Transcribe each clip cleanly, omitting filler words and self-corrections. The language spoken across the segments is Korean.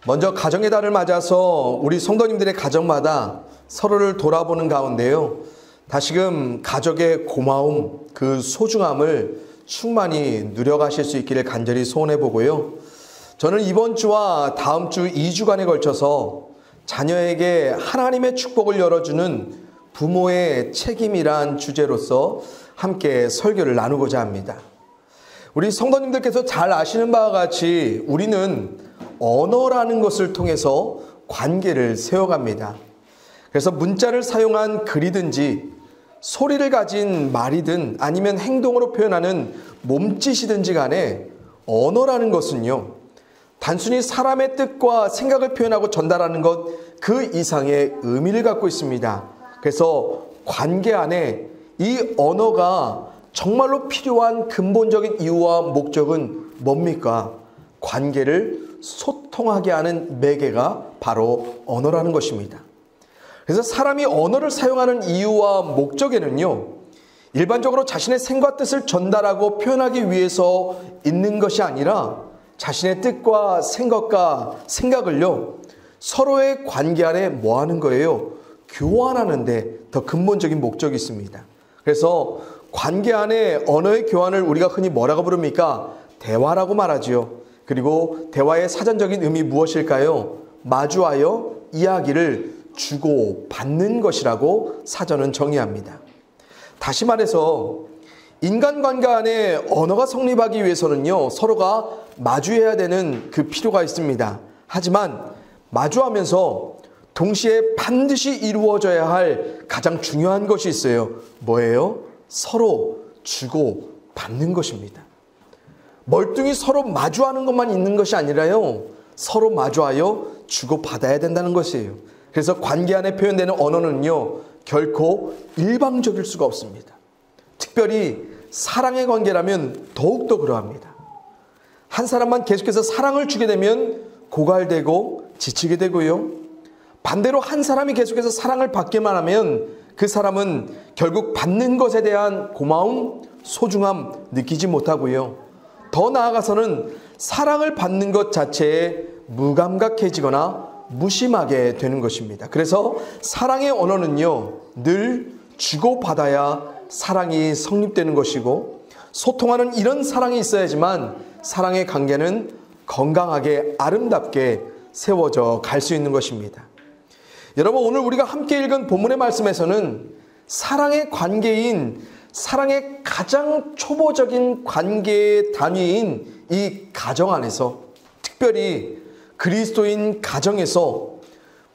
먼저 가정의 달을 맞아서 우리 성도님들의 가정마다 서로를 돌아보는 가운데요, 다시금 가족의 고마움, 그 소중함을 충만히 누려가실 수 있기를 간절히 소원해 보고요. 저는 이번 주와 다음 주 2주간에 걸쳐서 자녀에게 하나님의 축복을 열어주는 부모의 책임이란 주제로서 함께 설교를 나누고자 합니다. 우리 성도님들께서 잘 아시는 바와 같이 우리는 언어라는 것을 통해서 관계를 세워갑니다. 그래서 문자를 사용한 글이든지 소리를 가진 말이든 아니면 행동으로 표현하는 몸짓이든지 간에 언어라는 것은요, 단순히 사람의 뜻과 생각을 표현하고 전달하는 것 그 이상의 의미를 갖고 있습니다. 그래서 관계 안에 이 언어가 정말로 필요한 근본적인 이유와 목적은 뭡니까? 관계를 소통하게 하는 매개가 바로 언어라는 것입니다. 그래서 사람이 언어를 사용하는 이유와 목적에는요, 일반적으로 자신의 생과 뜻을 전달하고 표현하기 위해서 있는 것이 아니라 자신의 뜻과 생각을요, 서로의 관계 안에 뭐 하는 거예요? 교환하는 데 더 근본적인 목적이 있습니다. 그래서 관계 안에 언어의 교환을 우리가 흔히 뭐라고 부릅니까? 대화라고 말하지요. 그리고 대화의 사전적인 의미 무엇일까요? 마주하여 이야기를 주고 받는 것이라고 사전은 정의합니다. 다시 말해서 인간관계 안에 언어가 성립하기 위해서는요, 서로가 마주해야 되는 그 필요가 있습니다. 하지만 마주하면서 동시에 반드시 이루어져야 할 가장 중요한 것이 있어요. 뭐예요? 서로 주고 받는 것입니다. 멀뚱히 서로 마주하는 것만 있는 것이 아니라요, 서로 마주하여 주고 받아야 된다는 것이에요. 그래서 관계 안에 표현되는 언어는요, 결코 일방적일 수가 없습니다. 특별히 사랑의 관계라면 더욱더 그러합니다. 한 사람만 계속해서 사랑을 주게 되면 고갈되고 지치게 되고요, 반대로 한 사람이 계속해서 사랑을 받기만 하면 그 사람은 결국 받는 것에 대한 고마움, 소중함 느끼지 못하고요, 더 나아가서는 사랑을 받는 것 자체에 무감각해지거나 무심하게 되는 것입니다. 그래서 사랑의 언어는요, 늘 주고받아야 사랑이 성립되는 것이고, 소통하는 이런 사랑이 있어야지만 사랑의 관계는 건강하게 아름답게 세워져 갈 수 있는 것입니다. 여러분, 오늘 우리가 함께 읽은 본문의 말씀에서는 사랑의 관계인, 사랑의 가장 초보적인 관계의 단위인 이 가정 안에서, 특별히 그리스도인 가정에서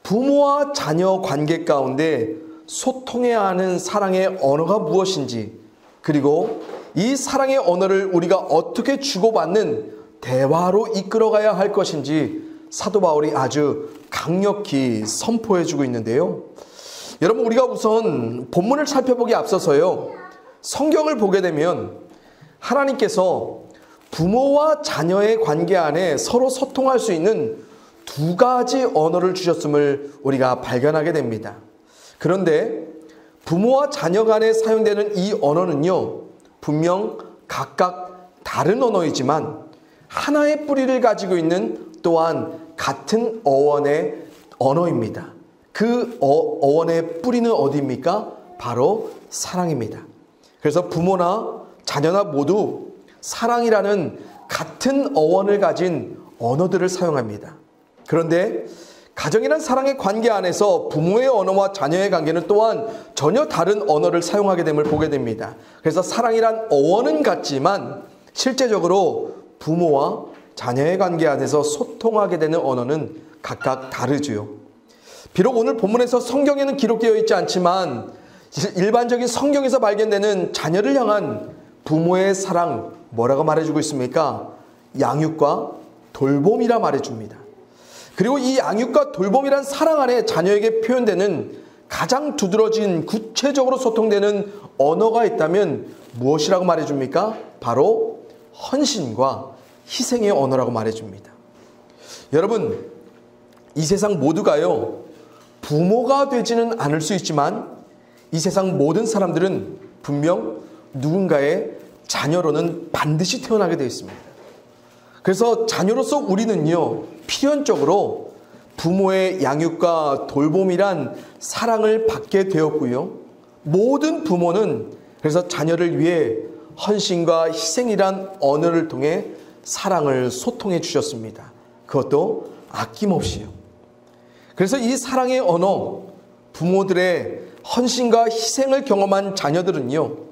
부모와 자녀 관계 가운데 소통해야 하는 사랑의 언어가 무엇인지, 그리고 이 사랑의 언어를 우리가 어떻게 주고받는 대화로 이끌어가야 할 것인지 사도 바울이 아주 강력히 선포해주고 있는데요. 여러분, 우리가 우선 본문을 살펴보기 앞서서요, 성경을 보게 되면 하나님께서 부모와 자녀의 관계 안에 서로 소통할 수 있는 두 가지 언어를 주셨음을 우리가 발견하게 됩니다. 그런데 부모와 자녀 간에 사용되는 이 언어는요, 분명 각각 다른 언어이지만 하나의 뿌리를 가지고 있는 또한 같은 어원의 언어입니다. 그 어원의 뿌리는 어디입니까? 바로 사랑입니다. 그래서 부모나 자녀나 모두 사랑이라는 같은 어원을 가진 언어들을 사용합니다. 그런데 가정이란 사랑의 관계 안에서 부모의 언어와 자녀의 관계는 또한 전혀 다른 언어를 사용하게 됨을 보게 됩니다. 그래서 사랑이란 어원은 같지만 실제적으로 부모와 자녀의 관계 안에서 소통하게 되는 언어는 각각 다르지요. 비록 오늘 본문에서 성경에는 기록되어 있지 않지만 일반적인 성경에서 발견되는 자녀를 향한 부모의 사랑, 뭐라고 말해주고 있습니까? 양육과 돌봄이라 말해줍니다. 그리고 이 양육과 돌봄이란 사랑 안에 자녀에게 표현되는 가장 두드러진 구체적으로 소통되는 언어가 있다면 무엇이라고 말해줍니까? 바로 헌신과 희생의 언어라고 말해줍니다. 여러분, 이 세상 모두가요, 부모가 되지는 않을 수 있지만 이 세상 모든 사람들은 분명 누군가의 자녀로는 반드시 태어나게 되어 있습니다. 그래서 자녀로서 우리는요, 필연적으로 부모의 양육과 돌봄이란 사랑을 받게 되었고요. 모든 부모는 그래서 자녀를 위해 헌신과 희생이란 언어를 통해 사랑을 소통해 주셨습니다. 그것도 아낌없이요. 그래서 이 사랑의 언어, 부모들의 헌신과 희생을 경험한 자녀들은요,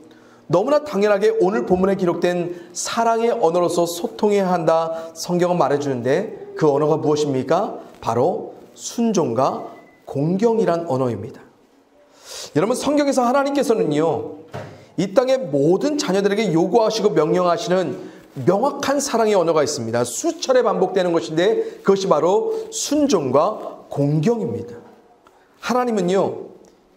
너무나 당연하게 오늘 본문에 기록된 사랑의 언어로서 소통해야 한다 성경은 말해주는데, 그 언어가 무엇입니까? 바로 순종과 공경이란 언어입니다. 여러분, 성경에서 하나님께서는요, 이 땅의 모든 자녀들에게 요구하시고 명령하시는 명확한 사랑의 언어가 있습니다. 수차례 반복되는 것인데 그것이 바로 순종과 공경입니다. 하나님은요,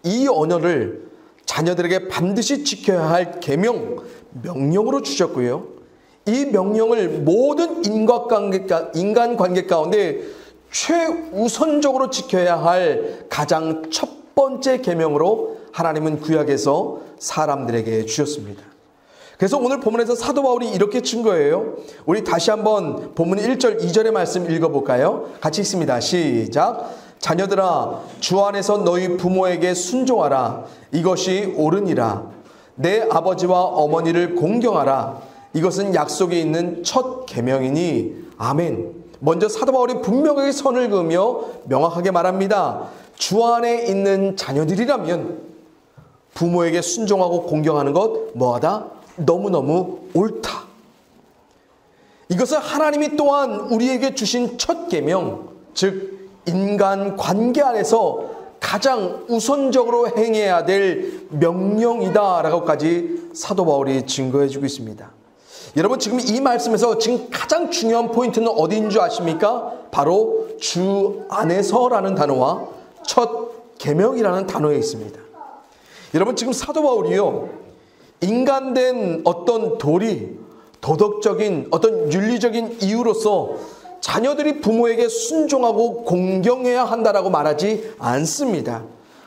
이 언어를 자녀들에게 반드시 지켜야 할 계명, 명령으로 주셨고요. 이 명령을 모든 인간관계 가운데 최우선적으로 지켜야 할 가장 첫 번째 계명으로 하나님은 구약에서 사람들에게 주셨습니다. 그래서 오늘 본문에서 사도 바울이 이렇게 증거해요. 우리 다시 한번 본문 1절 2절의 말씀 읽어볼까요? 같이 읽습니다. 시작. 자녀들아, 주 안에서 너희 부모에게 순종하라. 이것이 옳으니라. 내 아버지와 어머니를 공경하라. 이것은 약속이 있는 첫 계명이니. 아멘. 먼저 사도 바울이 분명하게 선을 그으며 명확하게 말합니다. 주 안에 있는 자녀들이라면 부모에게 순종하고 공경하는 것 뭐하다? 너무너무 옳다. 이것은 하나님이 또한 우리에게 주신 첫 계명, 즉 인간 관계 안에서 가장 우선적으로 행해야 될 명령이다 라고까지 사도 바울이 증거해 주고 있습니다. 여러분, 지금 이 말씀에서 지금 가장 중요한 포인트는 어디인 줄 아십니까? 바로 주 안에서라는 단어와 첫 계명이라는 단어에 있습니다. 여러분, 지금 사도 바울이요, 인간된 어떤 도리, 도덕적인 어떤 윤리적인 이유로서 자녀들이 부모에게 순종하고 공경해야 한다라고 말하지 않습니다.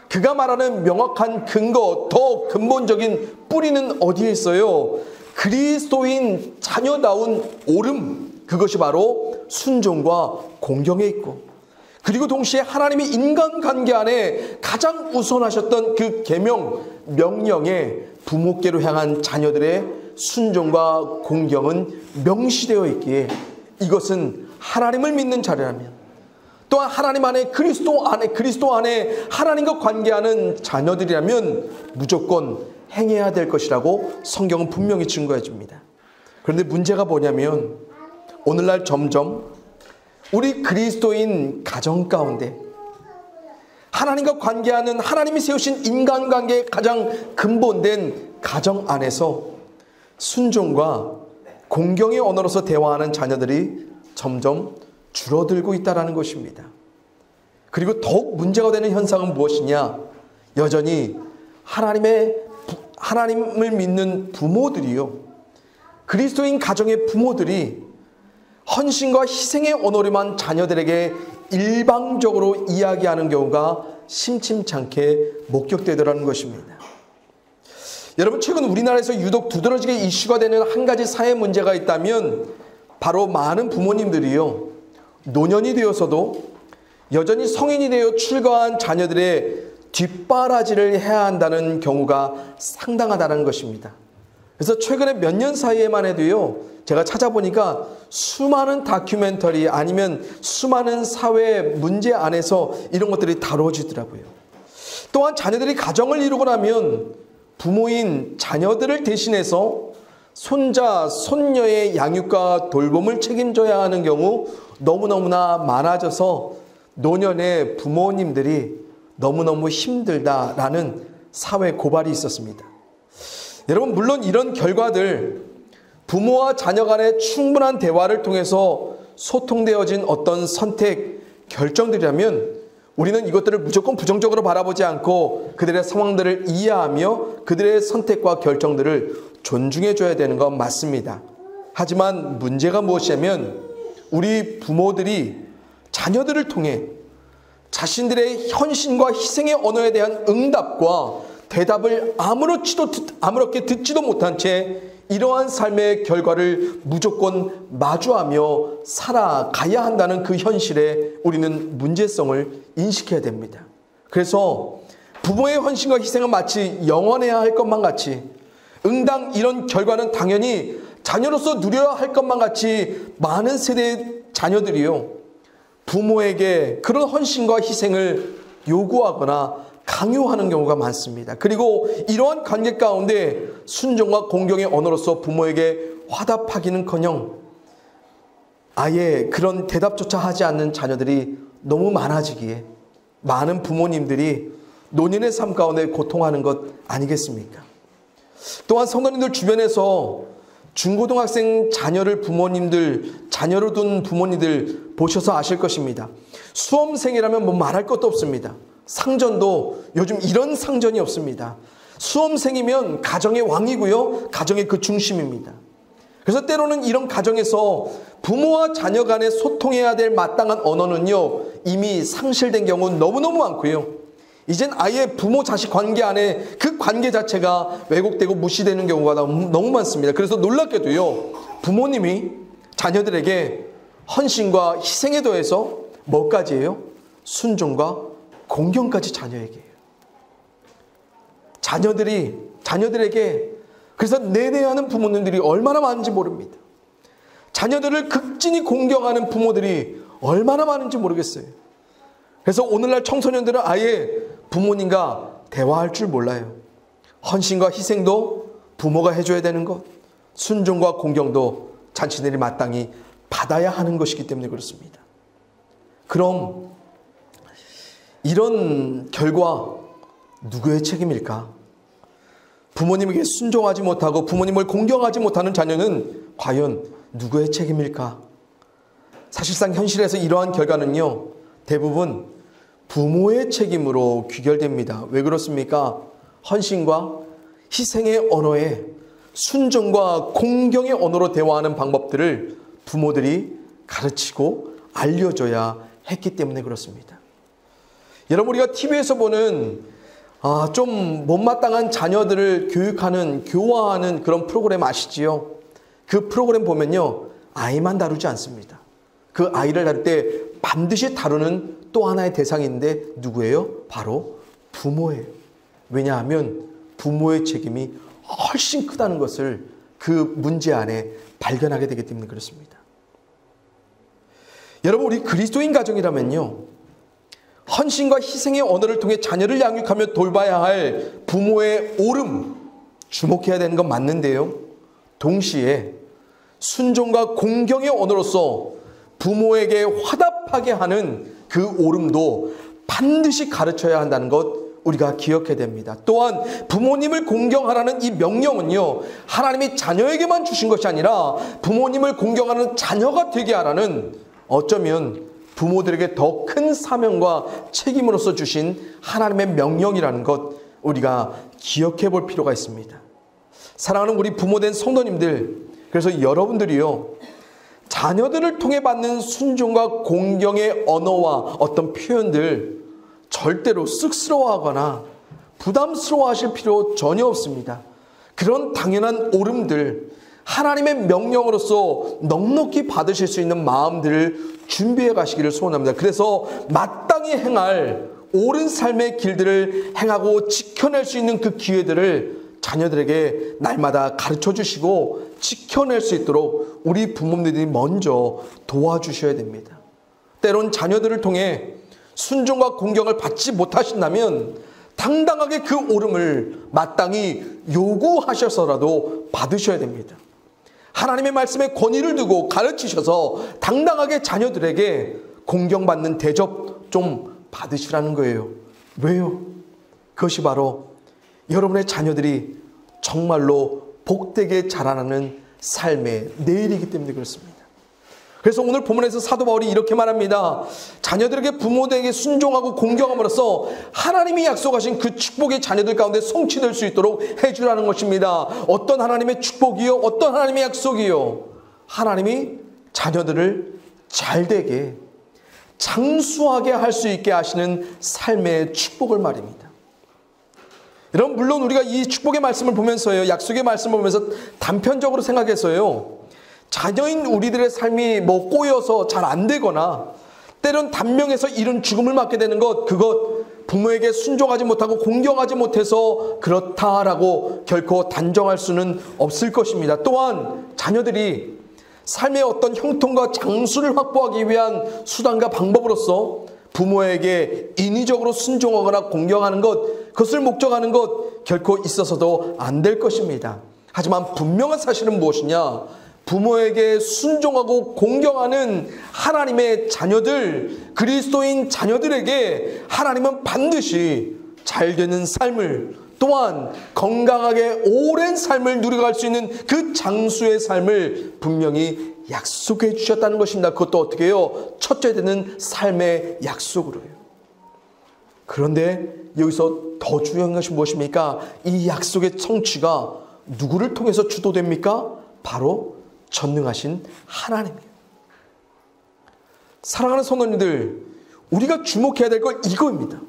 그가 말하는 명확한 근거, 더 근본적인 뿌리는 어디에 있어요? 그리스도인 자녀다운 옳음, 그것이 바로 순종과 공경에 있고, 그리고 동시에 하나님이 인간관계 안에 가장 우선하셨던 그 계명, 명령에 부모께로 향한 자녀들의 순종과 공경은 명시되어 있기에 이것은 하나님을 믿는 자라면, 또한 하나님 안에 그리스도 안에 하나님과 관계하는 자녀들이라면 무조건 행해야 될 것이라고 성경은 분명히 증거해 줍니다. 그런데 문제가 뭐냐면 오늘날 점점 우리 그리스도인 가정 가운데 하나님과 관계하는, 하나님이 세우신 인간관계의 가장 근본된 가정 안에서 순종과 공경의 언어로서 대화하는 자녀들이 점점 줄어들고 있다는 것입니다. 그리고 더욱 문제가 되는 현상은 무엇이냐? 여전히 하나님을 믿는 부모들이요, 그리스도인 가정의 부모들이 헌신과 희생의 언어로만 자녀들에게 일방적으로 이야기하는 경우가 심심찮게 목격되더라는 것입니다. 여러분, 최근 우리나라에서 유독 두드러지게 이슈가 되는 한 가지 사회 문제가 있다면 바로 많은 부모님들이요, 노년이 되어서도 여전히 성인이 되어 출가한 자녀들의 뒷바라지를 해야 한다는 경우가 상당하다는 것입니다. 그래서 최근에 몇 년 사이에만 해도요, 제가 찾아보니까 수많은 다큐멘터리 아니면 수많은 사회 문제 안에서 이런 것들이 다뤄지더라고요. 또한 자녀들이 가정을 이루고 나면 부모인 자녀들을 대신해서 손자, 손녀의 양육과 돌봄을 책임져야 하는 경우 너무너무나 많아져서 노년에 부모님들이 너무너무 힘들다라는 사회 고발이 있었습니다. 여러분, 물론 이런 결과들, 부모와 자녀 간의 충분한 대화를 통해서 소통되어진 어떤 선택, 결정들이라면 우리는 이것들을 무조건 부정적으로 바라보지 않고 그들의 상황들을 이해하며 그들의 선택과 결정들을 존중해줘야 되는 건 맞습니다. 하지만 문제가 무엇이냐면 우리 부모들이 자녀들을 통해 자신들의 헌신과 희생의 언어에 대한 응답과 대답을 아무렇게 듣지도 못한 채 이러한 삶의 결과를 무조건 마주하며 살아가야 한다는 그 현실에 우리는 문제성을 인식해야 됩니다. 그래서 부모의 헌신과 희생은 마치 영원해야 할 것만 같이, 응당 이런 결과는 당연히 자녀로서 누려야 할 것만 같이 많은 세대의 자녀들이요, 부모에게 그런 헌신과 희생을 요구하거나 강요하는 경우가 많습니다. 그리고 이러한 관계 가운데 순종과 공경의 언어로서 부모에게 화답하기는커녕 아예 그런 대답조차 하지 않는 자녀들이 너무 많아지기에 많은 부모님들이 노년의 삶 가운데 고통하는 것 아니겠습니까? 또한 성도님들 주변에서 중고등학생 자녀를 자녀로 둔 부모님들 보셔서 아실 것입니다. 수험생이라면 뭐 말할 것도 없습니다. 상전도 요즘 이런 상전이 없습니다. 수험생이면 가정의 왕이고요, 가정의 그 중심입니다. 그래서 때로는 이런 가정에서 부모와 자녀 간에 소통해야 될 마땅한 언어는요, 이미 상실된 경우는 너무너무 많고요, 이젠 아예 부모 자식 관계 안에 그 관계 자체가 왜곡되고 무시되는 경우가 너무 많습니다. 그래서 놀랍게도요, 부모님이 자녀들에게 헌신과 희생에 더해서 뭐까지 해요? 순종과 공경까지 자녀에게 해요. 자녀들에게 그래서 내내하는 부모님들이 얼마나 많은지 모릅니다. 자녀들을 극진히 공경하는 부모들이 얼마나 많은지 모르겠어요. 그래서 오늘날 청소년들은 아예 부모님과 대화할 줄 몰라요. 헌신과 희생도 부모가 해줘야 되는 것, 순종과 공경도 자신들이 마땅히 받아야 하는 것이기 때문에 그렇습니다. 그럼 이런 결과 누구의 책임일까? 부모님에게 순종하지 못하고 부모님을 공경하지 못하는 자녀는 과연 누구의 책임일까? 사실상 현실에서 이러한 결과는요, 대부분 부모의 책임으로 귀결됩니다. 왜 그렇습니까? 헌신과 희생의 언어에 순종과 공경의 언어로 대화하는 방법들을 부모들이 가르치고 알려줘야 했기 때문에 그렇습니다. 여러분, 우리가 TV에서 보는 좀 못마땅한 자녀들을 교화하는 그런 프로그램 아시지요? 그 프로그램 보면요, 아이만 다루지 않습니다. 그 아이를 다룰 때 반드시 다루는 또 하나의 대상인데 누구예요? 바로 부모예요. 왜냐하면 부모의 책임이 훨씬 크다는 것을 그 문제 안에 발견하게 되기 때문에 그렇습니다. 여러분, 우리 그리스도인 가정이라면요, 헌신과 희생의 언어를 통해 자녀를 양육하며 돌봐야 할 부모의 옳음, 주목해야 되는 건 맞는데요, 동시에 순종과 공경의 언어로서 부모에게 화답하게 하는 그 옳음도 반드시 가르쳐야 한다는 것 우리가 기억해야 됩니다. 또한 부모님을 공경하라는 이 명령은요, 하나님이 자녀에게만 주신 것이 아니라 부모님을 공경하는 자녀가 되게 하라는, 어쩌면 부모들에게 더 큰 사명과 책임으로서 주신 하나님의 명령이라는 것 우리가 기억해 볼 필요가 있습니다. 사랑하는 우리 부모된 성도님들, 그래서 여러분들이요, 자녀들을 통해 받는 순종과 공경의 언어와 어떤 표현들 절대로 쑥스러워하거나 부담스러워하실 필요 전혀 없습니다. 그런 당연한 옳음들, 하나님의 명령으로서 넉넉히 받으실 수 있는 마음들을 준비해 가시기를 소원합니다. 그래서 마땅히 행할 옳은 삶의 길들을 행하고 지켜낼 수 있는 그 기회들을 자녀들에게 날마다 가르쳐 주시고 지켜낼 수 있도록 우리 부모님들이 먼저 도와주셔야 됩니다. 때론 자녀들을 통해 순종과 공경을 받지 못하신다면 당당하게 그 옳음을 마땅히 요구하셔서라도 받으셔야 됩니다. 하나님의 말씀에 권위를 두고 가르치셔서 당당하게 자녀들에게 공경받는 대접 좀 받으시라는 거예요. 왜요? 그것이 바로 여러분의 자녀들이 정말로 복되게 자라나는 삶의 내일이기 때문에 그렇습니다. 그래서 오늘 본문에서 사도 바울이 이렇게 말합니다. 자녀들에게 부모들에게 순종하고 공경함으로써 하나님이 약속하신 그 축복의 자녀들 가운데 성취될 수 있도록 해주라는 것입니다. 어떤 하나님의 축복이요? 어떤 하나님의 약속이요? 하나님이 자녀들을 잘되게 장수하게 할 수 있게 하시는 삶의 축복을 말입니다. 여러분, 물론 우리가 이 축복의 말씀을 보면서요, 약속의 말씀을 보면서 단편적으로 생각해서요, 자녀인 우리들의 삶이 뭐 꼬여서 잘 안 되거나 때론 단명해서 이른 죽음을 맞게 되는 것, 그것 부모에게 순종하지 못하고 공경하지 못해서 그렇다라고 결코 단정할 수는 없을 것입니다. 또한 자녀들이 삶의 어떤 형통과 장수를 확보하기 위한 수단과 방법으로서 부모에게 인위적으로 순종하거나 공경하는 것, 그것을 목적하는 것 결코 있어서도 안 될 것입니다. 하지만 분명한 사실은 무엇이냐? 부모에게 순종하고 공경하는 하나님의 자녀들, 그리스도인 자녀들에게 하나님은 반드시 잘 되는 삶을, 또한 건강하게 오랜 삶을 누려갈 수 있는 그 장수의 삶을 분명히 약속해 주셨다는 것입니다. 그것도 어떻게 해요? 첫째 되는 삶의 약속으로요. 그런데 여기서 더 중요한 것이 무엇입니까? 이 약속의 성취가 누구를 통해서 주도됩니까? 바로 전능하신 하나님이에요. 사랑하는 성도님들, 우리가 주목해야 될 건 이거입니다.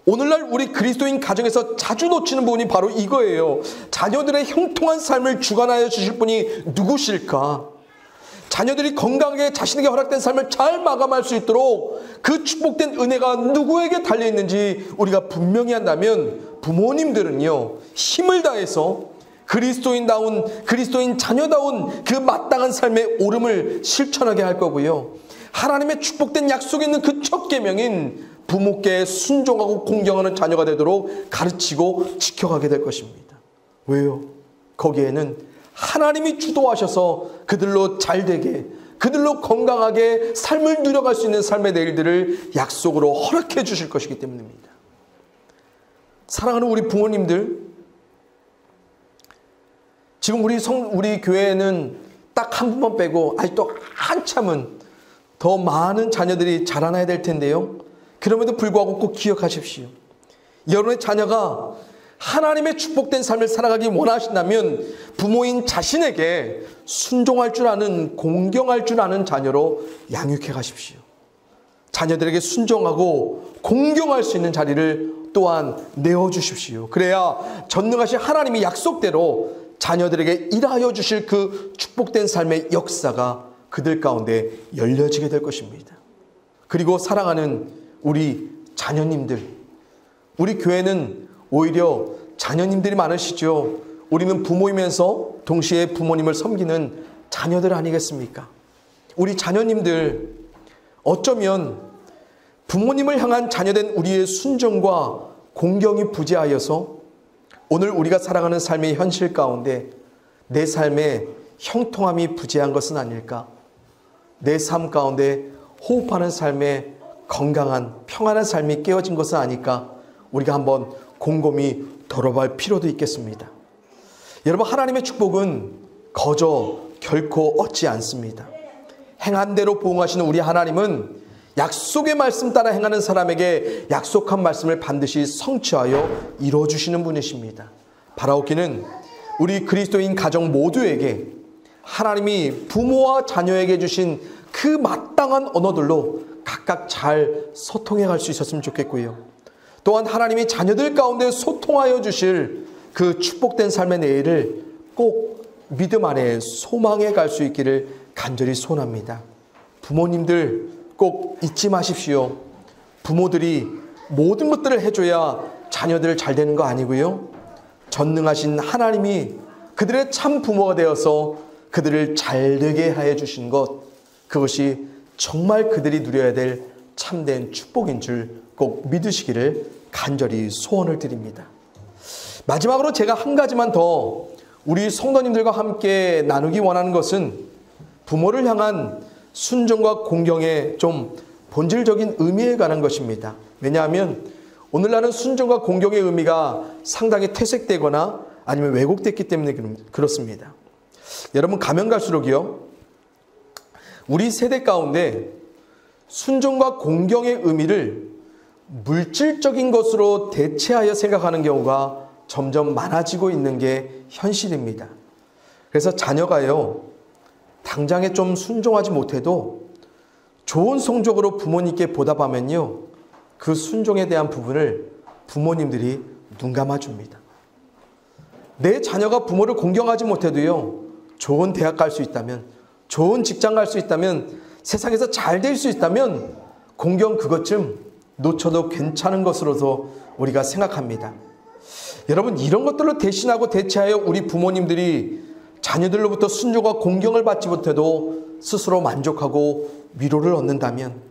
오늘날 우리 그리스도인 가정에서 자주 놓치는 부분이 바로 이거예요. 자녀들의 형통한 삶을 주관하여 주실 분이 누구실까? 자녀들이 건강하게 자신에게 허락된 삶을 잘 마감할 수 있도록 그 축복된 은혜가 누구에게 달려있는지 우리가 분명히 한다면 부모님들은요, 힘을 다해서 그리스도인 자녀다운 그 마땅한 삶의 오름을 실천하게 할 거고요, 하나님의 축복된 약속이 있는 그 첫 계명인 부모께 순종하고 공경하는 자녀가 되도록 가르치고 지켜가게 될 것입니다. 왜요? 거기에는 하나님이 주도하셔서 그들로 잘되게, 그들로 건강하게 삶을 누려갈 수 있는 삶의 내일들을 약속으로 허락해 주실 것이기 때문입니다. 사랑하는 우리 부모님들, 지금 우리 교회에는 딱 한 분만 빼고 아직도 한참은 더 많은 자녀들이 자라나야 될 텐데요, 그럼에도 불구하고 꼭 기억하십시오. 여러분의 자녀가 하나님의 축복된 삶을 살아가기 원하신다면 부모인 자신에게 순종할 줄 아는, 공경할 줄 아는 자녀로 양육해 가십시오. 자녀들에게 순종하고 공경할 수 있는 자리를 또한 내어주십시오. 그래야 전능하신 하나님이 약속대로 자녀들에게 일하여 주실 그 축복된 삶의 역사가 그들 가운데 열려지게 될 것입니다. 그리고 사랑하는 우리 자녀님들, 우리 교회는 오히려 자녀님들이 많으시죠. 우리는 부모이면서 동시에 부모님을 섬기는 자녀들 아니겠습니까? 우리 자녀님들, 어쩌면 부모님을 향한 자녀된 우리의 순종과 공경이 부재하여서 오늘 우리가 살아가는 삶의 현실 가운데 내 삶의 형통함이 부재한 것은 아닐까? 내 삶 가운데 호흡하는 삶에 건강한 평안한 삶이 깨어진 것은 아닐까? 우리가 한번 곰곰이 돌아볼 필요도 있겠습니다. 여러분, 하나님의 축복은 거저 결코 얻지 않습니다. 행한 대로 보응하시는 우리 하나님은 약속의 말씀 따라 행하는 사람에게 약속한 말씀을 반드시 성취하여 이루어주시는 분이십니다. 바라옵기는 우리 그리스도인 가정 모두에게 하나님이 부모와 자녀에게 주신 그 마땅한 언어들로 각각 잘 소통해 갈 수 있었으면 좋겠고요, 또한 하나님이 자녀들 가운데 소통하여 주실 그 축복된 삶의 내일을 꼭 믿음 안에 소망해 갈 수 있기를 간절히 소원합니다. 부모님들 꼭 잊지 마십시오. 부모들이 모든 것들을 해줘야 자녀들 잘 되는 거 아니고요, 전능하신 하나님이 그들의 참 부모가 되어서 그들을 잘되게 하여 주신 것, 그것이 정말 그들이 누려야 될 참된 축복인 줄 꼭 믿으시기를 간절히 소원을 드립니다. 마지막으로 제가 한 가지만 더 우리 성도님들과 함께 나누기 원하는 것은 부모를 향한 순종과 공경의 좀 본질적인 의미에 관한 것입니다. 왜냐하면 오늘날은 순종과 공경의 의미가 상당히 퇴색되거나 아니면 왜곡됐기 때문에 그렇습니다. 여러분, 가면 갈수록이요, 우리 세대 가운데 순종과 공경의 의미를 물질적인 것으로 대체하여 생각하는 경우가 점점 많아지고 있는 게 현실입니다. 그래서 자녀가요, 당장에 좀 순종하지 못해도 좋은 성적으로 부모님께 보답하면요, 그 순종에 대한 부분을 부모님들이 눈 감아줍니다. 내 자녀가 부모를 공경하지 못해도요, 좋은 대학 갈 수 있다면, 좋은 직장 갈 수 있다면, 세상에서 잘 될 수 있다면 공경 그것쯤 놓쳐도 괜찮은 것으로서 우리가 생각합니다. 여러분, 이런 것들로 대신하고 대체하여 우리 부모님들이 자녀들로부터 순종과 공경을 받지 못해도 스스로 만족하고 위로를 얻는다면,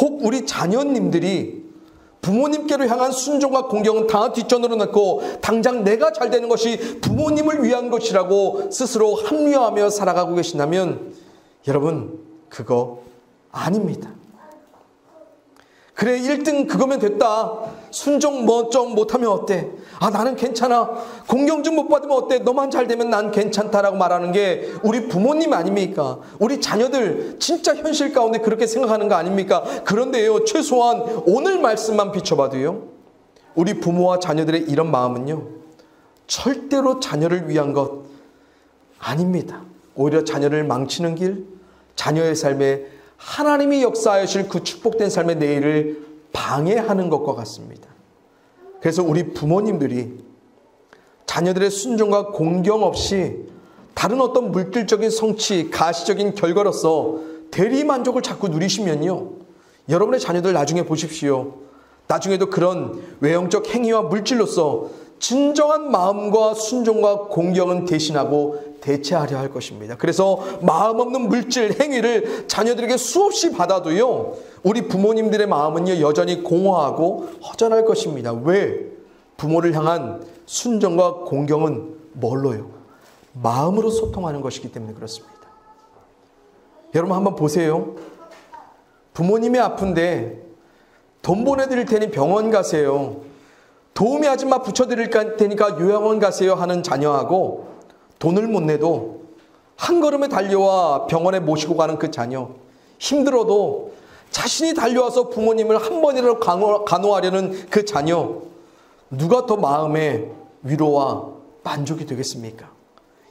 혹 우리 자녀님들이 부모님께로 향한 순종과 공경은 다 뒷전으로 놓고 당장 내가 잘 되는 것이 부모님을 위한 것이라고 스스로 합리화하며 살아가고 계신다면 여러분, 그거 아닙니다. 그래, 1등 그거면 됐다. 순종 뭐 좀 못하면 어때? 아, 나는 괜찮아. 공경 좀 못 받으면 어때? 너만 잘 되면 난 괜찮다라고 말하는 게 우리 부모님 아닙니까? 우리 자녀들 진짜 현실 가운데 그렇게 생각하는 거 아닙니까? 그런데요, 최소한 오늘 말씀만 비춰봐도요, 우리 부모와 자녀들의 이런 마음은요, 절대로 자녀를 위한 것 아닙니다. 오히려 자녀를 망치는 길, 자녀의 삶에 하나님이 역사하실 그 축복된 삶의 내일을 방해하는 것과 같습니다. 그래서 우리 부모님들이 자녀들의 순종과 공경 없이 다른 어떤 물질적인 성취, 가시적인 결과로서 대리만족을 자꾸 누리시면요, 여러분의 자녀들 나중에 보십시오. 나중에도 그런 외형적 행위와 물질로서 진정한 마음과 순종과 공경은 대신하고 대체하려 할 것입니다. 그래서 마음 없는 물질 행위를 자녀들에게 수없이 받아도요, 우리 부모님들의 마음은요, 여전히 공허하고 허전할 것입니다. 왜? 부모를 향한 순종과 공경은 뭘로요? 마음으로 소통하는 것이기 때문에 그렇습니다. 여러분 한번 보세요. 부모님이 아픈데 돈 보내드릴 테니 병원 가세요. 도우미 아줌마 붙여드릴 테니까 요양원 가세요 하는 자녀하고, 돈을 못 내도 한 걸음에 달려와 병원에 모시고 가는 그 자녀, 힘들어도 자신이 달려와서 부모님을 한 번이라도 간호하려는 그 자녀, 누가 더 마음의 위로와 만족이 되겠습니까?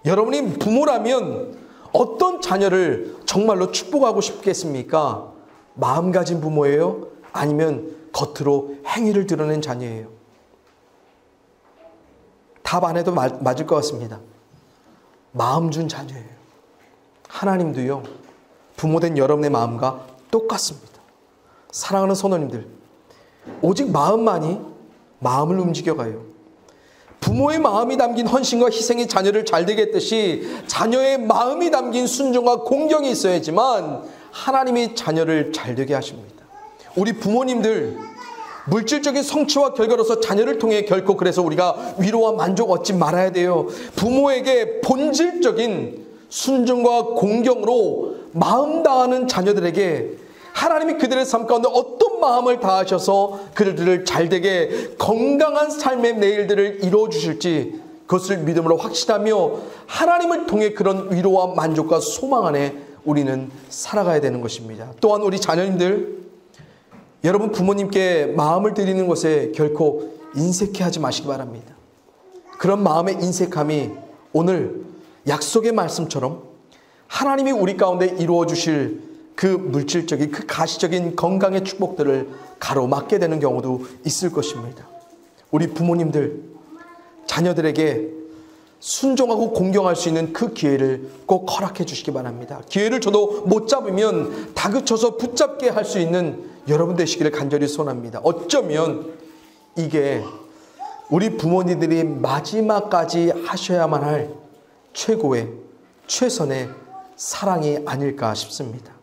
여러분이 부모라면 어떤 자녀를 정말로 축복하고 싶겠습니까? 마음가진 부모예요? 아니면 겉으로 행위를 드러낸 자녀예요? 답 안 해도 맞을 것 같습니다. 마음 준 자녀예요. 하나님도요, 부모된 여러분의 마음과 똑같습니다. 사랑하는 성도님들, 오직 마음만이 마음을 움직여가요. 부모의 마음이 담긴 헌신과 희생이 자녀를 잘되게 했듯이 자녀의 마음이 담긴 순종과 공경이 있어야지만 하나님이 자녀를 잘되게 하십니다. 우리 부모님들, 물질적인 성취와 결과로서 자녀를 통해 결코 그래서 우리가 위로와 만족 얻지 말아야 돼요. 부모에게 본질적인 순종과 공경으로 마음 다하는 자녀들에게 하나님이 그들의 삶 가운데 어떤 마음을 다하셔서 그들을 잘되게 건강한 삶의 내일들을 이루어 주실지 그것을 믿음으로 확신하며 하나님을 통해 그런 위로와 만족과 소망 안에 우리는 살아가야 되는 것입니다. 또한 우리 자녀님들, 여러분 부모님께 마음을 드리는 것에 결코 인색해하지 마시기 바랍니다. 그런 마음의 인색함이 오늘 약속의 말씀처럼 하나님이 우리 가운데 이루어 주실 그 물질적인, 그 가시적인 건강의 축복들을 가로막게 되는 경우도 있을 것입니다. 우리 부모님들, 자녀들에게 순종하고 공경할 수 있는 그 기회를 꼭 허락해 주시기 바랍니다. 기회를 저도 못 잡으면 다그쳐서 붙잡게 할 수 있는 여러분 되시기를 간절히 소원합니다. 어쩌면 이게 우리 부모님들이 마지막까지 하셔야만 할 최고의, 최선의 사랑이 아닐까 싶습니다.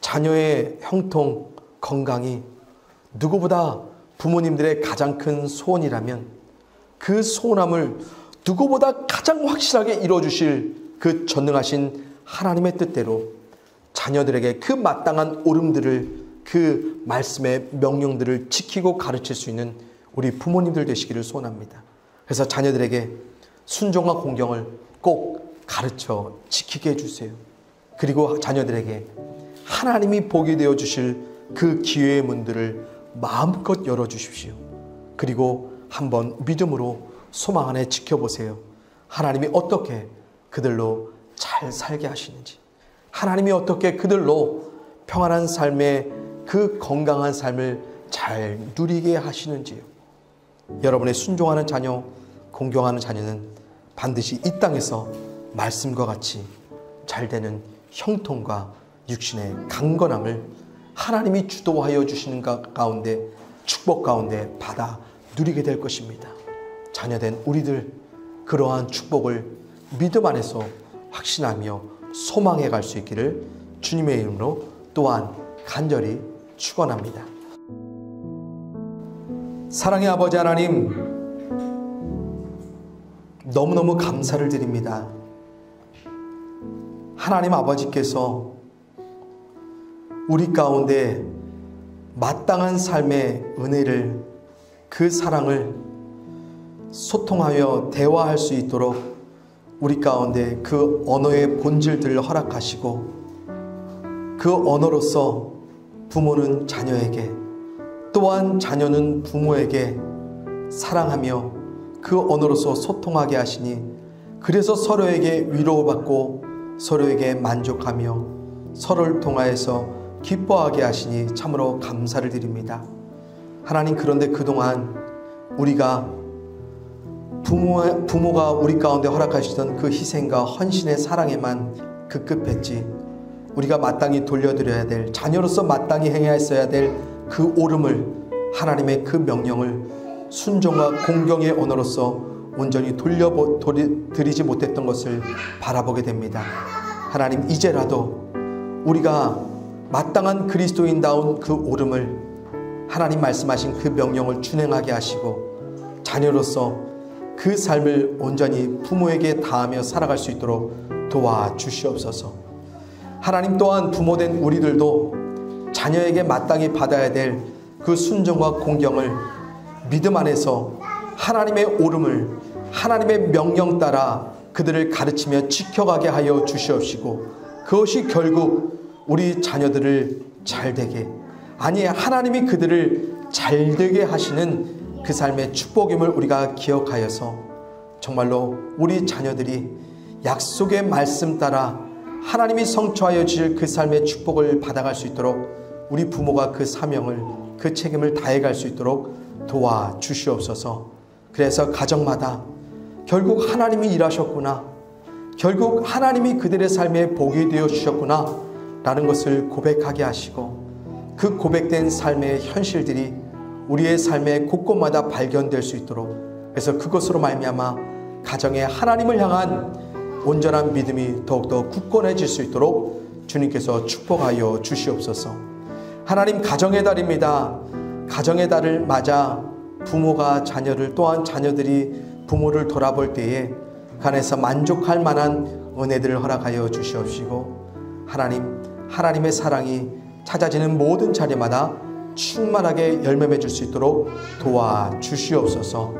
자녀의 형통, 건강이 누구보다 부모님들의 가장 큰 소원이라면 그 소원함을 누구보다 가장 확실하게 이루어주실 그 전능하신 하나님의 뜻대로 자녀들에게 그 마땅한 옳음들을, 그 말씀의 명령들을 지키고 가르칠 수 있는 우리 부모님들 되시기를 소원합니다. 그래서 자녀들에게 순종과 공경을 꼭 가르쳐 지키게 해주세요. 그리고 자녀들에게 하나님이 보게 되어 주실 그 기회의 문들을 마음껏 열어주십시오. 그리고 한번 믿음으로 소망 안에 지켜보세요. 하나님이 어떻게 그들로 잘 살게 하시는지, 하나님이 어떻게 그들로 평안한 삶의 그 건강한 삶을 잘 누리게 하시는지요. 여러분의 순종하는 자녀, 공경하는 자녀는 반드시 이 땅에서 말씀과 같이 잘되는 형통과 육신의 강건함을 하나님이 주도하여 주시는 가운데, 축복 가운데 받아 누리게 될 것입니다. 자녀된 우리들 그러한 축복을 믿음 안에서 확신하며 소망해 갈 수 있기를 주님의 이름으로 또한 간절히 축원합니다. 사랑의 아버지 하나님, 너무너무 감사를 드립니다. 하나님 아버지께서 우리 가운데 마땅한 삶의 은혜를, 그 사랑을 소통하여 대화할 수 있도록 우리 가운데 그 언어의 본질들을 허락하시고, 그 언어로서 부모는 자녀에게, 또한 자녀는 부모에게 사랑하며 그 언어로서 소통하게 하시니, 그래서 서로에게 위로받고 서로에게 만족하며 서로를 통하여서 기뻐하게 하시니 참으로 감사를 드립니다. 하나님, 그런데 그동안 우리가 부모가 우리 가운데 허락하시던 그 희생과 헌신의 사랑에만 급급했지, 우리가 마땅히 돌려드려야 될, 자녀로서 마땅히 행했어야 될 그 오름을, 하나님의 그 명령을 순종과 공경의 언어로서 온전히 돌려드리지 못했던 것을 바라보게 됩니다. 하나님, 이제라도 우리가 마땅한 그리스도인다운 그 오름을, 하나님 말씀하신 그 명령을 준행하게 하시고 자녀로서 그 삶을 온전히 부모에게 다하며 살아갈 수 있도록 도와주시옵소서. 하나님, 또한 부모된 우리들도 자녀에게 마땅히 받아야 될 그 순종과 공경을 믿음 안에서 하나님의 오름을, 하나님의 명령 따라 그들을 가르치며 지켜가게 하여 주시옵시고, 그것이 결국 우리 자녀들을 잘되게, 아니 하나님이 그들을 잘되게 하시는 그 삶의 축복임을 우리가 기억하여서 정말로 우리 자녀들이 약속의 말씀 따라 하나님이 성취하여 주실 그 삶의 축복을 받아갈 수 있도록 우리 부모가 그 사명을, 그 책임을 다해갈 수 있도록 도와주시옵소서. 그래서 가정마다 결국 하나님이 일하셨구나, 결국 하나님이 그들의 삶에 복이 되어 주셨구나 라는 것을 고백하게 하시고, 그 고백된 삶의 현실들이 우리의 삶의 곳곳마다 발견될 수 있도록, 그래서 그것으로 말미암아 가정에 하나님을 향한 온전한 믿음이 더욱더 굳건해질 수 있도록 주님께서 축복하여 주시옵소서. 하나님, 가정의 달입니다. 가정의 달을 맞아 부모가 자녀를, 또한 자녀들이 부모를 돌아볼 때에 그 안에서 만족할 만한 은혜들을 허락하여 주시옵시고, 하나님의 사랑이 찾아지는 모든 자리마다 충만하게 열매 맺을 수 있도록 도와주시옵소서.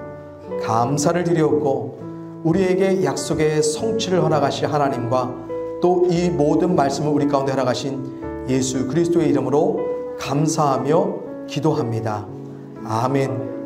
감사를 드리옵고, 우리에게 약속의 성취를 허락하실 하나님과 또 이 모든 말씀을 우리 가운데 허락하신 예수 그리스도의 이름으로 감사하며 기도합니다. 아멘.